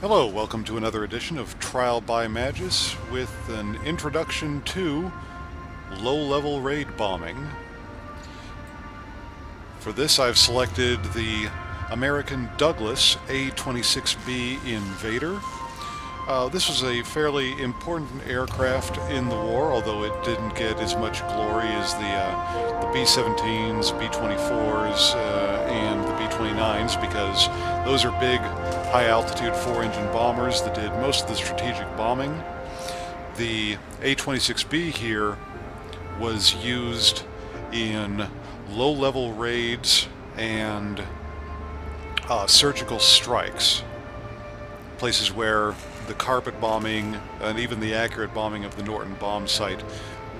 Hello, welcome to another edition of Trial by Magus with an introduction to low-level raid bombing. For this I've selected the American Douglas A-26B Invader. This was a fairly important aircraft in the war, although it didn't get as much glory as the B-17s, B-24s, and the B-29s, because those are big, high-altitude four-engine bombers that did most of the strategic bombing. The A-26B here was used in low-level raids and surgical strikes, places where the carpet bombing and even the accurate bombing of the Norton bomb site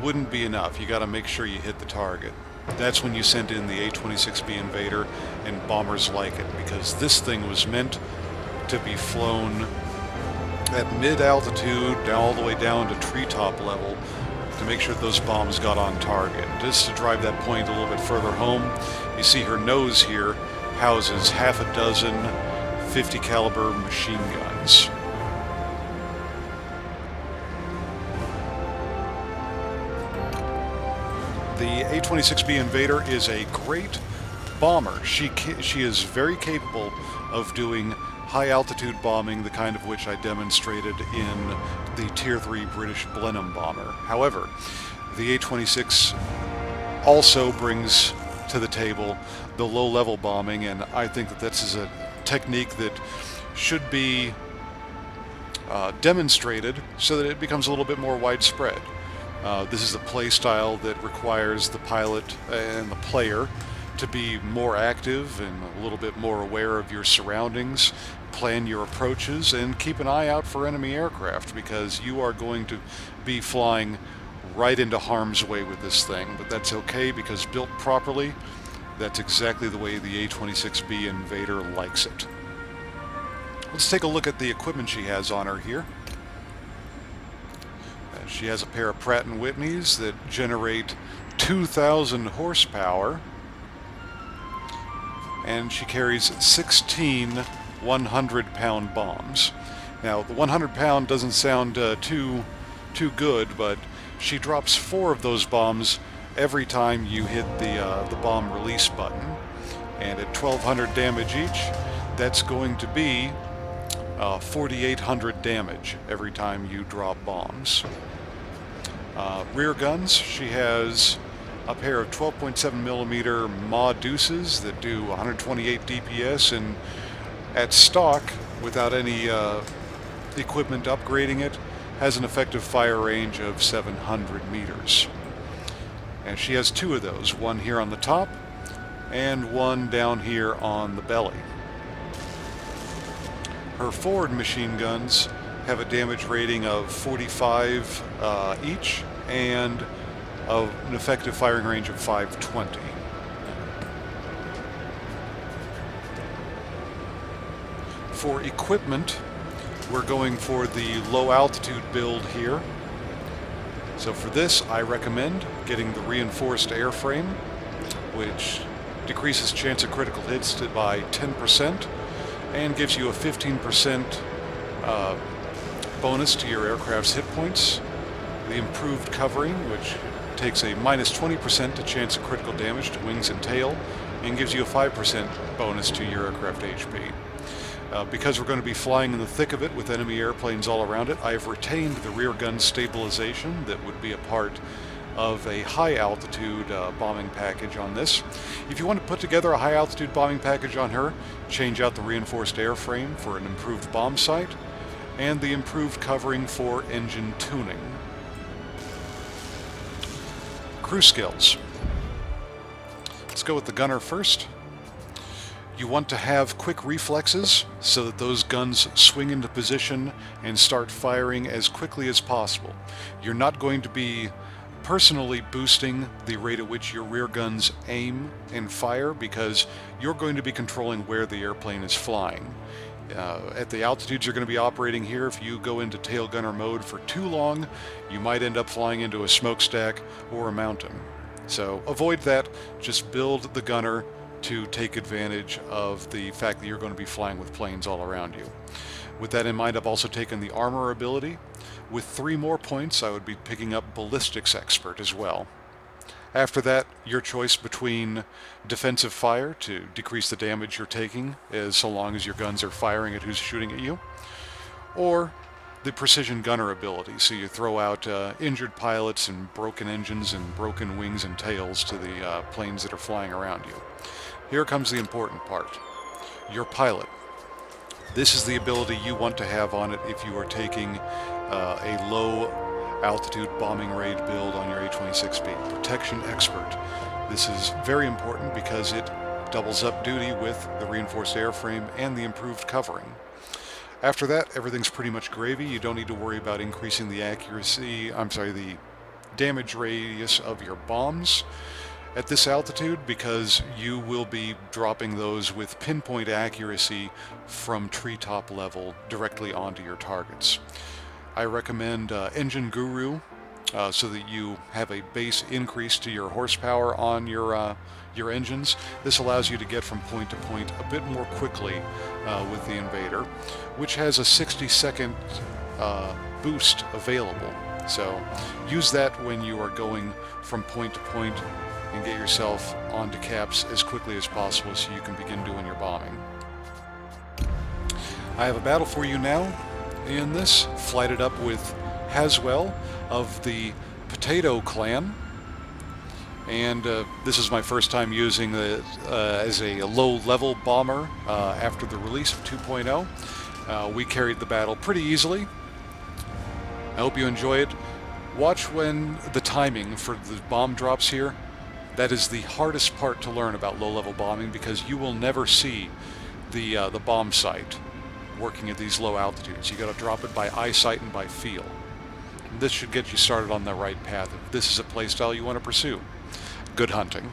wouldn't be enough. You got to make sure you hit the target. That's when you sent in the A-26B Invader and bombers like it, because this thing was meant to be flown at mid-altitude, all the way down to treetop level, to make sure those bombs got on target. Just to drive that point a little bit further home, you see her nose here houses half a dozen 50 caliber machine guns. The A-26B Invader is a great bomber. She is very capable of doing high-altitude bombing, the kind of which I demonstrated in the Tier 3 British Blenheim bomber. However, the A-26 also brings to the table the low-level bombing, and I think that this is a technique that should be demonstrated so that it becomes a little bit more widespread. This is a play style that requires the pilot and the player to be more active and a little bit more aware of your surroundings, plan your approaches, and keep an eye out for enemy aircraft, because you are going to be flying right into harm's way with this thing. But that's okay, because built properly, that's exactly the way the A-26B Invader likes it. Let's take a look at the equipment she has on her here. She has a pair of Pratt & Whitneys that generate 2,000 horsepower, and she carries 16 100-pound bombs. Now, the 100-pound doesn't sound too good, but she drops 4 of those bombs every time you hit the bomb release button, and at 1,200 damage each, that's going to be 4,800 damage every time you drop bombs. Rear guns, she has a pair of 12.7mm Ma Deuces that do 128 DPS, and at stock, without any equipment upgrading it, has an effective fire range of 700 meters. And she has 2 of those, one here on the top and one down here on the belly. Her forward machine guns have a damage rating of 45 each and an effective firing range of 520. For equipment, we're going for the low altitude build here. So for this, I recommend getting the reinforced airframe, which decreases chance of critical hits by 10% and gives you a 15% bonus to your aircraft's hit points. The improved covering, which takes a minus 20% to chance of critical damage to wings and tail, and gives you a 5% bonus to your aircraft HP. Because we're going to be flying in the thick of it with enemy airplanes all around it, I've retained the rear gun stabilization that would be a part of a high-altitude bombing package on this. If you want to put together a high-altitude bombing package on her, change out the reinforced airframe for an improved bomb sight, and the improved covering for engine tuning. Crew skills. Let's go with the gunner first. You want to have quick reflexes so that those guns swing into position and start firing as quickly as possible. You're not going to be personally boosting the rate at which your rear guns aim and fire, because you're going to be controlling where the airplane is flying. At the altitudes you're going to be operating here, if you go into tail gunner mode for too long, you might end up flying into a smokestack or a mountain. So avoid that. Just build the gunner to take advantage of the fact that you're going to be flying with planes all around you. With that in mind, I've also taken the armor ability. With 3 more points, I would be picking up ballistics expert as well. After that, your choice between defensive fire to decrease the damage you're taking so long as your guns are firing at who's shooting at you, or the precision gunner ability, so you throw out injured pilots and broken engines and broken wings and tails to the planes that are flying around you. Here comes the important part. Your pilot. This is the ability you want to have on it if you are taking a low altitude bombing raid build on your A-26B. Protection expert. This is very important because it doubles up duty with the reinforced airframe and the improved covering. After that, everything's pretty much gravy. You don't need to worry about increasing the the damage radius of your bombs at this altitude, because you will be dropping those with pinpoint accuracy from treetop level directly onto your targets. I recommend Engine Guru so that you have a base increase to your horsepower on your engines. This allows you to get from point to point a bit more quickly with the Invader, which has a 60-second boost available. So use that when you are going from point to point and get yourself onto caps as quickly as possible so you can begin doing your bombing. I have a battle for you now in this, flighted up with Haswell of the Potato Clan. And this is my first time using it as a low-level bomber after the release of 2.0. We carried the battle pretty easily. I hope you enjoy it. Watch when the timing for the bomb drops here. That is the hardest part to learn about low-level bombing, because you will never see the bomb sight working at these low altitudes. You got to drop it by eyesight and by feel. This should get you started on the right path if this is a playstyle you want to pursue. Good hunting.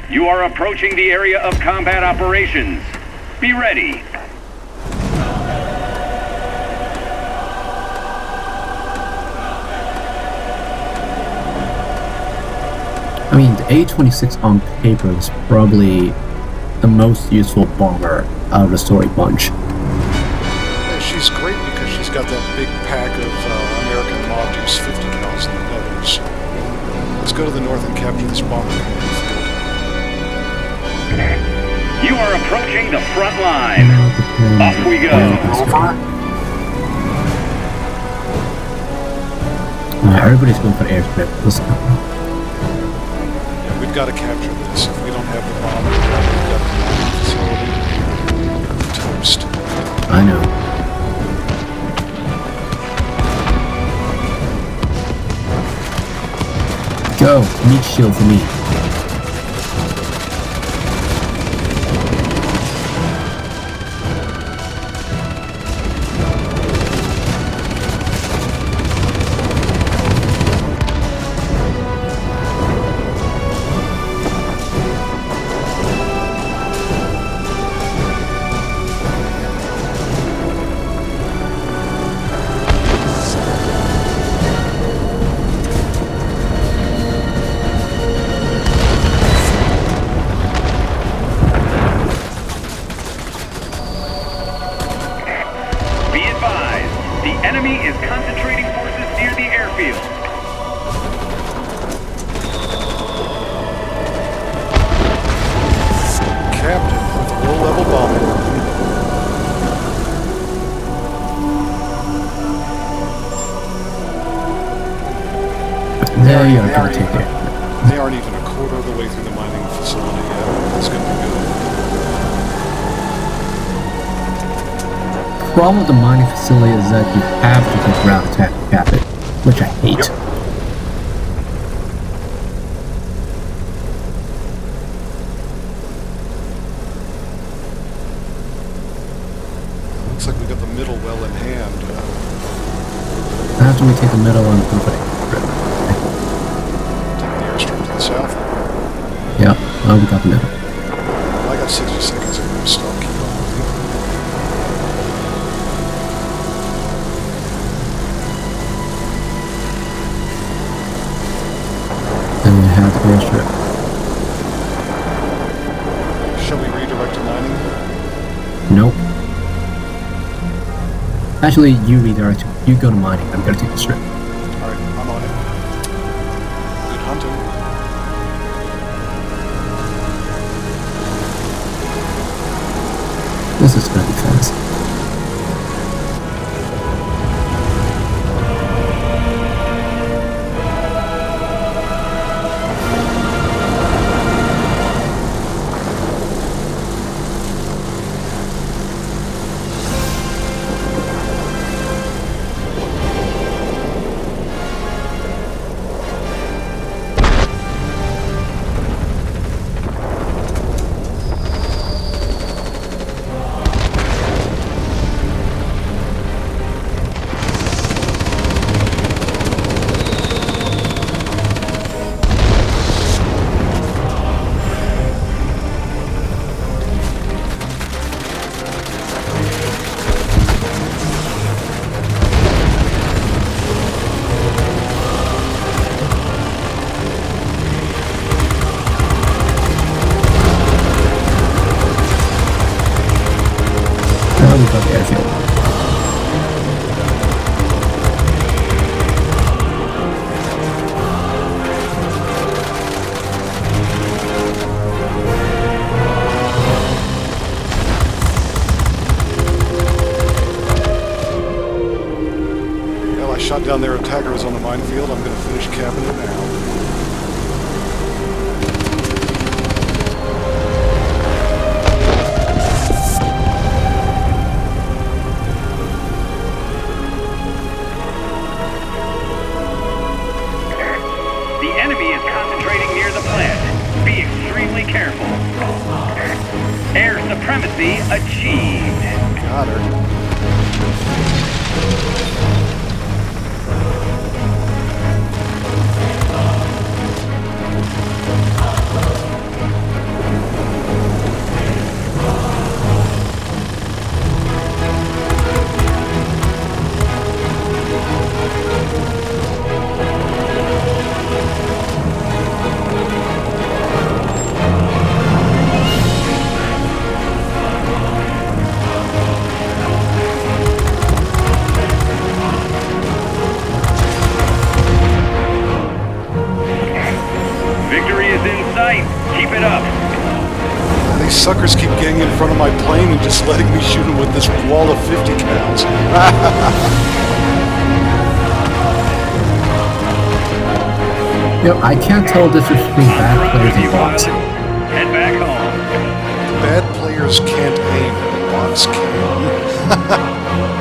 You are approaching the area of combat operations. Be ready. I mean, the A-26 on paper is probably the most useful bomber out of the story bunch. Yeah, she's great because she's got that big pack of American Ma Deuce 50 cals in the nose. Let's go to the north and capture this bomber command field. You are approaching the front line. Off we go. Everybody's going for airstrip. Let's go. We've got to capture this. If we don't have the bomb, we've got the facility. Toast. I know. Go. Meat shield for me. There you are, gonna take it. They aren't even a quarter of the way through the mining facility yet. It's gonna be good. The problem with the mining facility is that you have to take ground attack to cap it, which I hate. Yep. Looks like we got the middle well in hand. After we take the middle and move it. South. Yeah, we got the middle. I got 60 seconds of no stop. Keep on with airstrip. Shall we redirect to mining? Nope. Actually, you redirect. You go to mining. I'm gonna take the strip. Alright, I'm on it. Good hunting. This is gonna be fast. Now we got the airfield. Well, I shot down their attackers on the minefield. I'm going to finish capping it now. The enemy is concentrating near the plant. Be extremely careful. Air supremacy achieved. Got her. Victory is in sight. Keep it up. These suckers keep getting in front of my plane and just letting me shoot them with this wall of 50 cals. Yo, I can't tell the difference between bad players and bots. Head back home. Bad players can't aim, bots can.